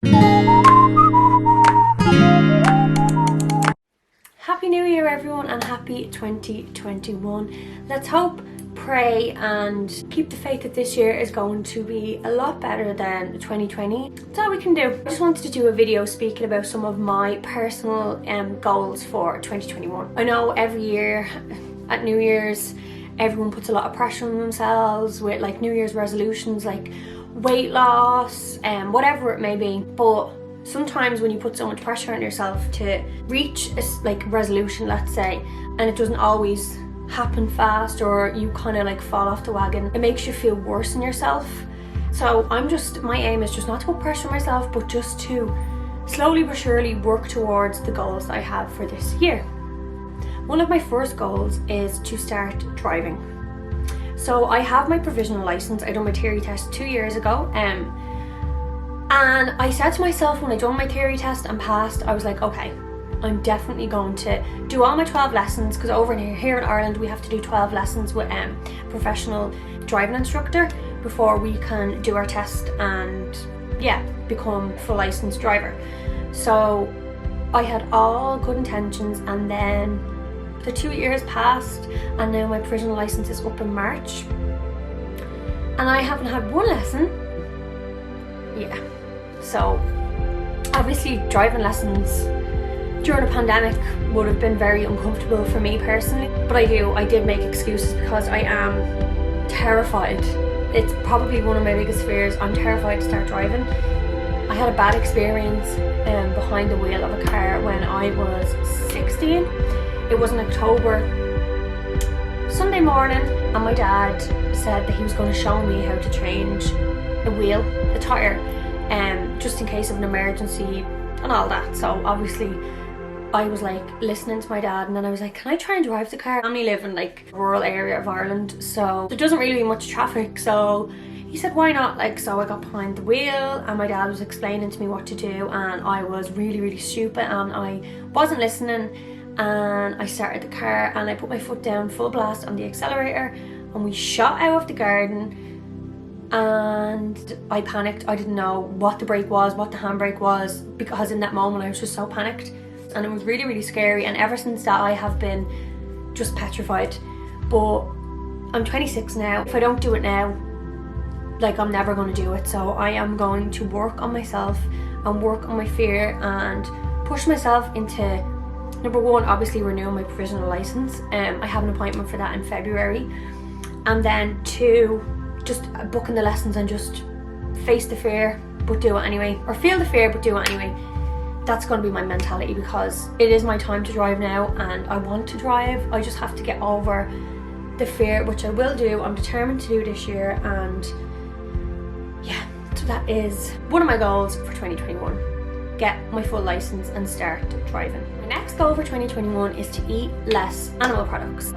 Happy New Year everyone and happy 2021. Let's hope, pray and keep the faith that this year is going to be a lot better than 2020. That's all we can do. I just wanted to do a video speaking about some of my personal goals for 2021. I know every year at New Year's everyone puts a lot of pressure on themselves with like New Year's resolutions like weight loss and whatever it may be, but sometimes when you put so much pressure on yourself to reach a resolution, let's say, and it doesn't always happen fast, or you kind of like fall off the wagon, it makes you feel worse in yourself. So my aim is just not to put pressure on myself, but just to slowly but surely work towards the goals I have for this year. One of my first goals is to start driving. So I have my provisional license. I done my theory test 2 years ago, and I said to myself when I done my theory test and passed, I was like, okay, I'm definitely going to do all my 12 lessons, because over here in Ireland we have to do 12 lessons with a professional driving instructor before we can do our test and become a full licensed driver. So I had all good intentions, and then the 2 years passed and now my provisional license is up in March and I haven't had one lesson. So obviously driving lessons during a pandemic would have been very uncomfortable for me personally, but I did make excuses because I am terrified. It's probably one of my biggest fears. I'm terrified to start driving. I had a bad experience behind the wheel of a car when I was 16. It was in October, Sunday morning, and my dad said that he was going to show me how to change a wheel, a tyre, just in case of an emergency and all that. So obviously I was like listening to my dad, and then I was like, can I try and drive the car? I only live in like a rural area of Ireland, so there doesn't really be much traffic. So he said, why not? So I got behind the wheel and my dad was explaining to me what to do, and I was really stupid and I wasn't listening, and I started the car and I put my foot down full blast on the accelerator and we shot out of the garden. And I panicked. I didn't know what the brake was, what the handbrake was, because in that moment I was just so panicked, and it was really scary. And ever since that I have been just petrified. But I'm 26 now. If I don't do it now, I'm never going to do it. So I am going to work on myself and work on my fear and push myself into, number one, obviously renewing my provisional license. I have an appointment for that in February, and then two, just booking the lessons and just face the fear but do it anyway, or feel the fear but do it anyway. That's going to be my mentality, because it is my time to drive now and I want to drive. I just have to get over the fear, which I will do. I'm determined to do this year, and so that is one of my goals for 2021. Get my full license and start driving. My next goal for 2021 is to eat less animal products.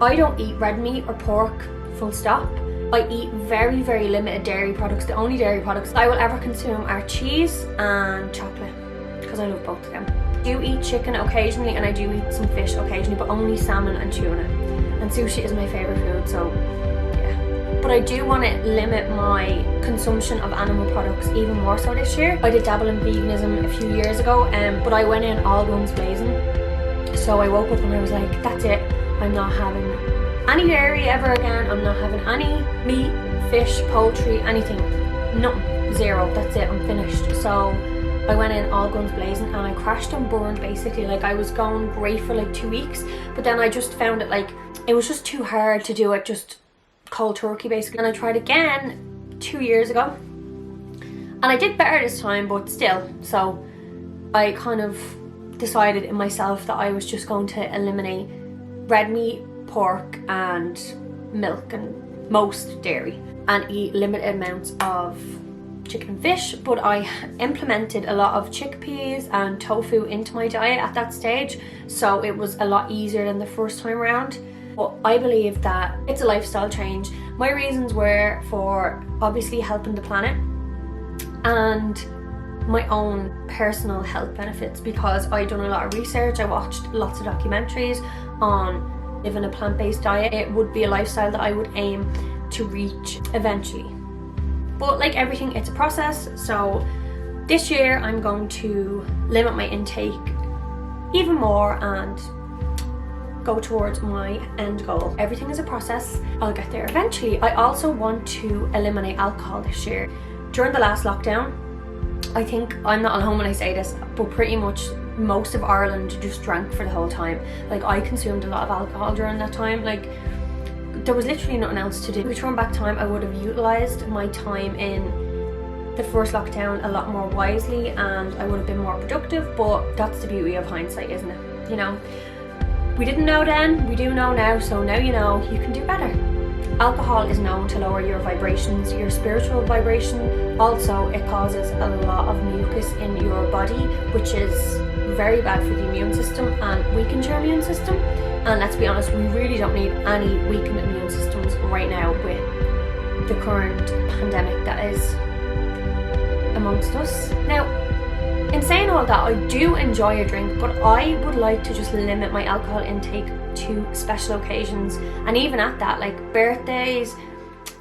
I don't eat red meat or pork, full stop. I eat very limited dairy products. The only dairy products I will ever consume are cheese and chocolate, because I love both of them. I do eat chicken occasionally and I do eat some fish occasionally, but only salmon and tuna. And sushi is my favourite food, so yeah. But I do want to limit my consumption of animal products even more so this year. I did dabble in veganism a few years ago, but I went in all guns blazing. So I woke up and I was like, that's it. I'm not having any dairy ever again. I'm not having any meat, fish, poultry, anything. Nothing. Zero. That's it. I'm finished. So I went in all guns blazing and I crashed and burned basically. I was going great for 2 weeks, but then I just found it it was just too hard to do it just cold turkey basically. And I tried again 2 years ago and I did better this time, but still. So I kind of decided in myself that I was just going to eliminate red meat, pork and milk and most dairy, and eat limited amounts of chicken and fish. But I implemented a lot of chickpeas and tofu into my diet at that stage, so it was a lot easier than the first time around. But I believe that it's a lifestyle change. My reasons were for obviously helping the planet and my own personal health benefits, because I'd done a lot of research. I watched lots of documentaries on living a plant-based diet. It would be a lifestyle that I would aim to reach eventually. But like everything, it's a process. So This year I'm going to limit my intake even more and go towards my end goal. Everything is a process. I'll get there eventually. I also want to eliminate alcohol this year. During the last lockdown, I think I'm not alone when I say this, but pretty much most of Ireland just drank for the whole time. Like, I consumed a lot of alcohol during that time. Like, there was literally nothing else to do. If we turn back time, I would have utilised my time in the first lockdown a lot more wisely, and I would have been more productive, but that's the beauty of hindsight, isn't it? You know, we didn't know then, we do know now, so now you know, you can do better. Alcohol is known to lower your vibrations, your spiritual vibration. Also, it causes a lot of mucus in your body, which is very bad for the immune system and weakens your immune system. And let's be honest, we really don't need any weakened immune systems right now with the current pandemic that is amongst us. Now, in saying all that, I do enjoy a drink, but I would like to just limit my alcohol intake to special occasions, and even at that, like birthdays,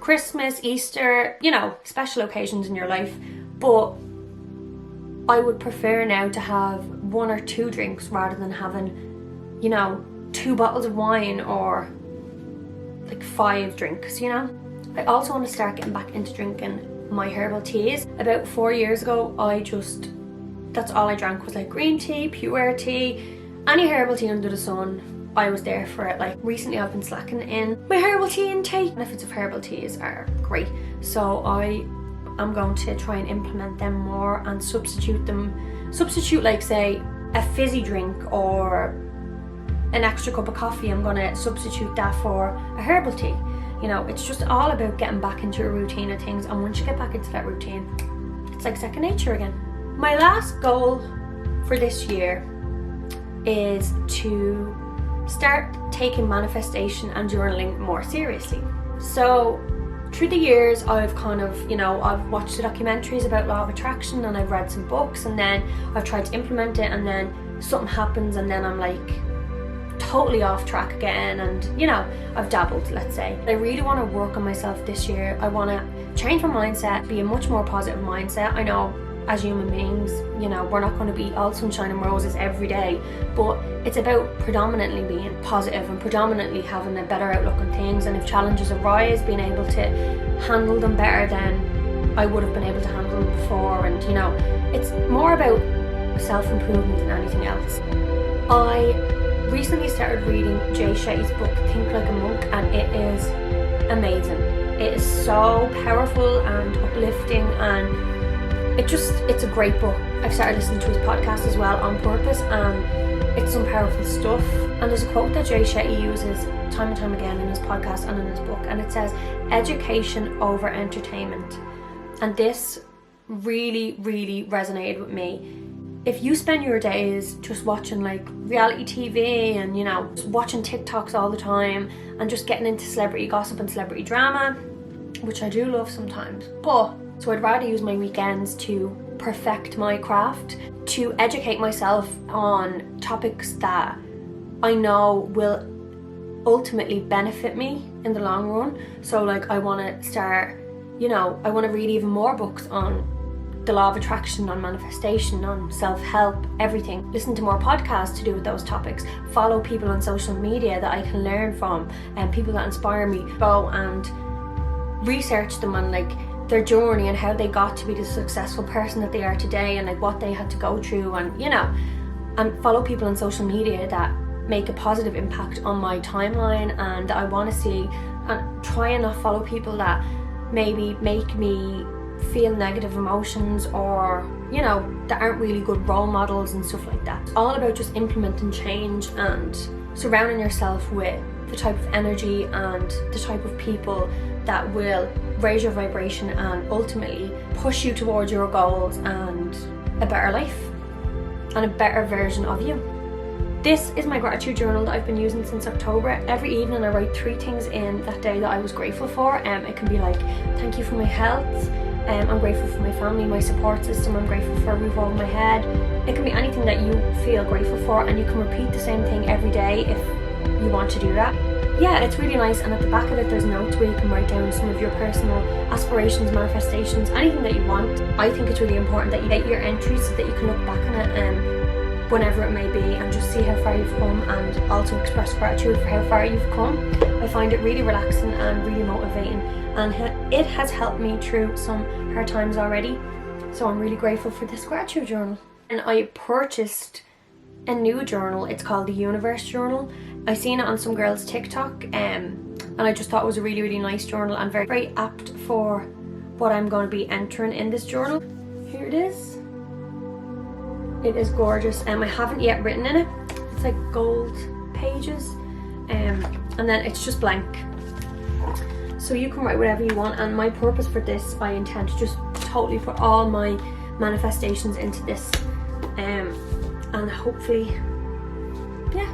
Christmas, Easter, you know, special occasions in your life. But I would prefer now to have 1 or 2 drinks rather than having, you know, 2 bottles of wine or like 5 drinks, you know. I also want to start getting back into drinking my herbal teas. About 4 years ago, that's all I drank was like green tea, pure tea, any herbal tea under the sun. I was there for it. Like, recently I've been slacking in my herbal tea intake. Benefits of herbal teas are great, so I am going to try and implement them more and substitute like, say, a fizzy drink or an extra cup of coffee. I'm going to substitute that for a herbal tea. You know, it's just all about getting back into a routine of things, and once you get back into that routine, it's like second nature again. My last goal for this year is to start taking manifestation and journaling more seriously. So through the years, I've kind of, you know, I've watched the documentaries about law of attraction, and I've read some books, and then I've tried to implement it, and then something happens, and then I'm like totally off track again, and you know, I've dabbled, let's say. I really want to work on myself this year. I want to change my mindset, be a much more positive mindset. I know as human beings, you know, we're not going to be all sunshine and roses every day, but it's about predominantly being positive and predominantly having a better outlook on things. And if challenges arise, being able to handle them better than I would have been able to handle them before. And you know, it's more about self-improvement than anything else. I recently started reading Jay Shetty's book Think Like a Monk, and it is amazing. It is so powerful and uplifting, and it's a great book. I've started listening to his podcast as well, On Purpose, and it's some powerful stuff. And there's a quote that Jay Shetty uses time and time again in his podcast and in his book, and it says, education over entertainment. And this really, really resonated with me. If you spend your days just watching like reality TV and, you know, just watching TikToks all the time and just getting into celebrity gossip and celebrity drama, which I do love sometimes, so I'd rather use my weekends to perfect my craft, to educate myself on topics that I know will ultimately benefit me in the long run. So like, I want to start, you know, I want to read even more books on the law of attraction, on manifestation, on self-help, everything. Listen to more podcasts to do with those topics. Follow people on social media that I can learn from, and people that inspire me. Go and research them on like their journey and how they got to be the successful person that they are today, and like what they had to go through, and you know, and follow people on social media that make a positive impact on my timeline and that I want to see, and try and not follow people that maybe make me feel negative emotions, or you know, that aren't really good role models and stuff like that. It's all about just implementing change and surrounding yourself with the type of energy and the type of people that will raise your vibration and ultimately push you towards your goals and a better life and a better version of you. This is my gratitude journal that I've been using since October. Every evening I write 3 things in that day that I was grateful for. It can be like, thank you for my health, I'm grateful for my family, my support system, I'm grateful for a roof over my head. It can be anything that you feel grateful for, and you can repeat the same thing every day if you want to do that. yeah, it's really nice. And at the back of it there's notes where you can write down some of your personal aspirations, manifestations, anything that you want. I think it's really important that you get your entries so that you can look back on it whenever it may be and just see how far you've come, and also express gratitude for how far you've come. I find it really relaxing and really motivating, and it has helped me through some hard times already. So I'm really grateful for this gratitude journal. And I purchased a new journal. It's called the Universe Journal. I seen it on some girl's TikTok and I just thought it was a really, really nice journal and very, very apt for what I'm going to be entering in this journal. Here it is. It is gorgeous. I haven't yet written in it. It's like gold pages and then it's just blank. So you can write whatever you want, and my purpose for this, I intend to just totally put all my manifestations into this and hopefully, yeah,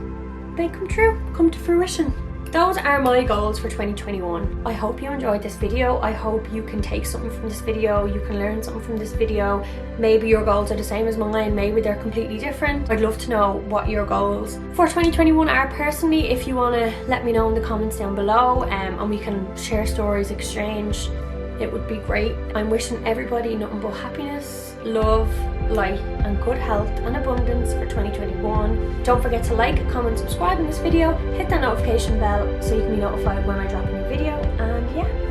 they come to fruition. Those are my goals for 2021. I hope you enjoyed this video. I hope you can take something from this video, you can learn something from this video. Maybe your goals are the same as mine, maybe they're completely different. I'd love to know what your goals for 2021 are personally. If you want to let me know in the comments down below and we can share stories, exchange, it would be great. I'm wishing everybody nothing but happiness, love, light and good health and abundance for 2021. Don't forget to like, comment, subscribe in this video, hit that notification bell so you can be notified when I drop a new video, and yeah.